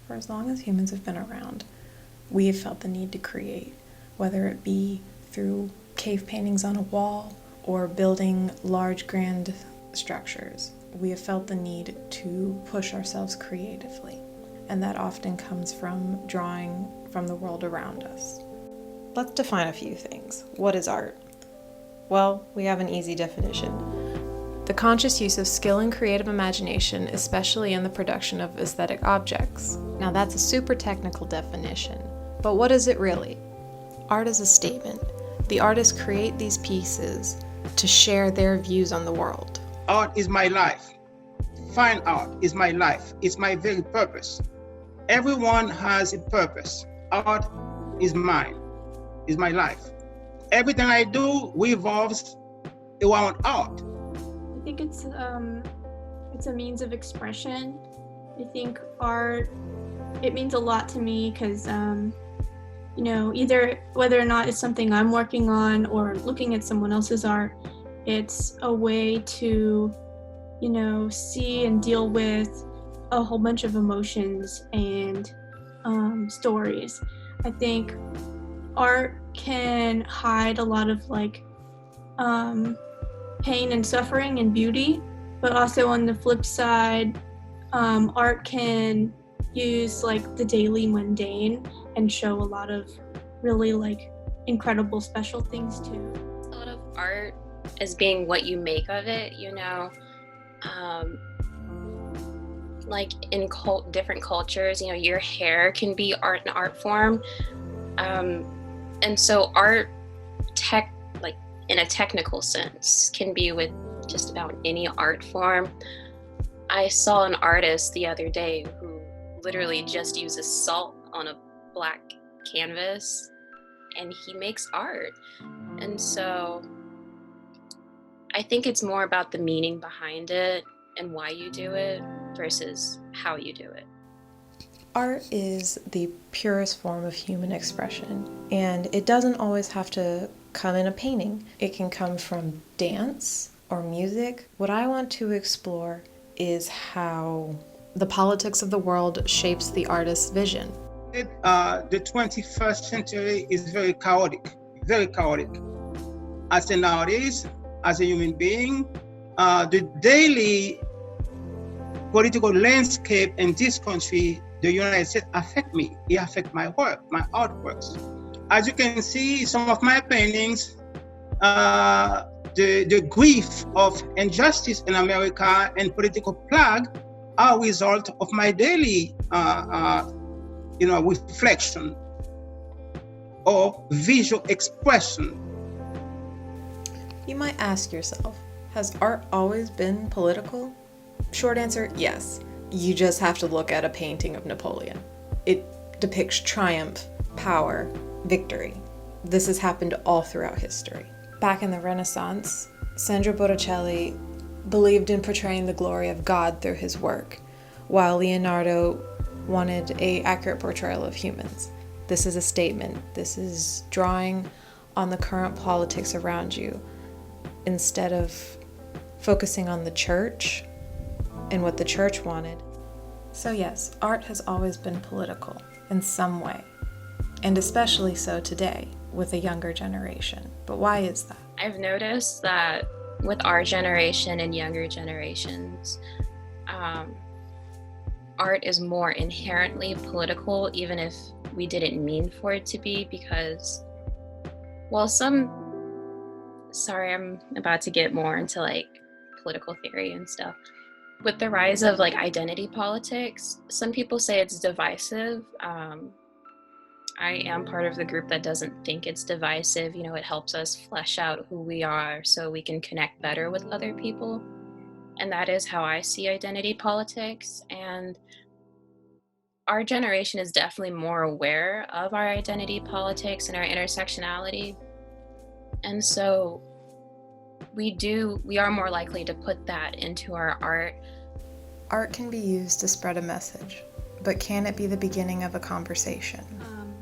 For as long as humans have been around, we have felt the need to create, whether it be through cave paintings on a wall or building large grand structures. We have felt the need to push ourselves creatively, and that often comes from drawing from the world around us. Let's define a few things. What is art? Well, we have an easy definition. The conscious use of skill and creative imagination, especially in the production of aesthetic objects. Now that's a super technical definition, but what is it really? Art is a statement. The artists create these pieces to share their views on the world. Art is my life. Fine art is my life. It's my very purpose. Everyone has a purpose. Art is mine, is my life. Everything I do revolves around art. I think it's a means of expression. I think art, it means a lot to me because either whether or not it's something I'm working on or looking at someone else's art, it's a way to see and deal with a whole bunch of emotions and stories. I think art can hide a lot of pain and suffering and beauty, but also on the flip side, art can use the daily mundane and show a lot of really incredible special things too. A lot of art as being what you make of it, in different cultures, your hair can be art and art form. And so art in a technical sense can be with just about any art form. I saw an artist the other day who literally just uses salt on a black canvas and he makes art. And so I think it's more about the meaning behind it and why you do it versus how you do it. Art is the purest form of human expression, and it doesn't always have to come in a painting. It can come from dance or music. What I want to explore is how the politics of the world shapes the artist's vision. The 21st century is very chaotic, very chaotic. As an artist, as a human being, the daily political landscape in this country, the United States, affect me. It affects my work, my artworks. As you can see, some of my paintings, the grief of injustice in America and political plague are a result of my daily reflection or visual expression. You might ask yourself, has art always been political? Short answer, yes. You just have to look at a painting of Napoleon. It depicts triumph, power, victory. This has happened all throughout history. Back in the Renaissance, Sandro Botticelli believed in portraying the glory of God through his work, while Leonardo wanted an accurate portrayal of humans. This is a statement. This is drawing on the current politics around you instead of focusing on the church and what the church wanted. So yes, art has always been political in some way, and especially so today with a younger generation. But why is that? I've noticed that with our generation and younger generations, art is more inherently political, even if we didn't mean for it to be, because, I'm about to get more into political theory and stuff. With the rise of identity politics, some people say it's divisive. I am part of the group that doesn't think it's divisive. It helps us flesh out who we are so we can connect better with other people. And that is how I see identity politics. And our generation is definitely more aware of our identity politics and our intersectionality. And so we are more likely to put that into our art. Art can be used to spread a message, but can it be the beginning of a conversation?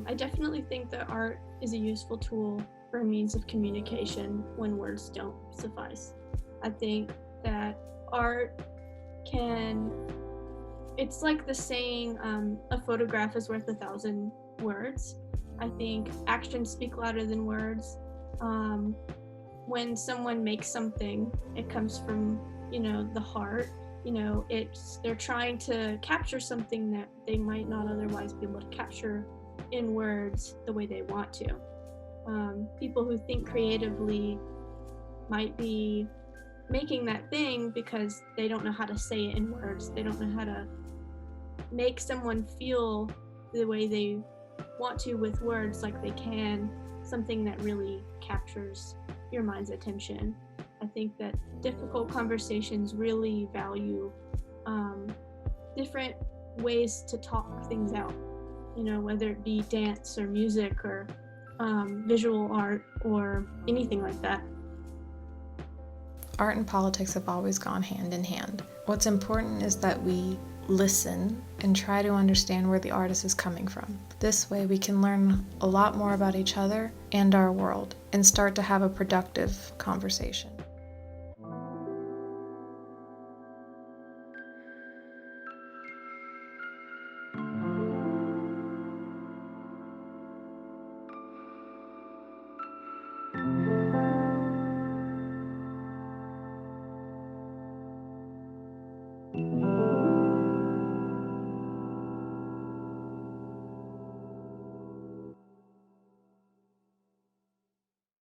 I definitely think that art is a useful tool for a means of communication when words don't suffice. I think that art can it's like the saying, a photograph is worth 1,000 words. I think actions speak louder than words. When someone makes something, it comes from, the heart. They're trying to capture something that they might not otherwise be able to capture in words the way they want to. People who think creatively might be making that thing because they don't know how to say it in words. They don't know how to make someone feel the way they want to with words, like they can something that really captures your mind's attention. I think that difficult conversations really value different ways to talk things out, whether it be dance or music or visual art or anything like that. Art and politics have always gone hand in hand. What's important is that we listen and try to understand where the artist is coming from. This way we can learn a lot more about each other and our world and start to have a productive conversation.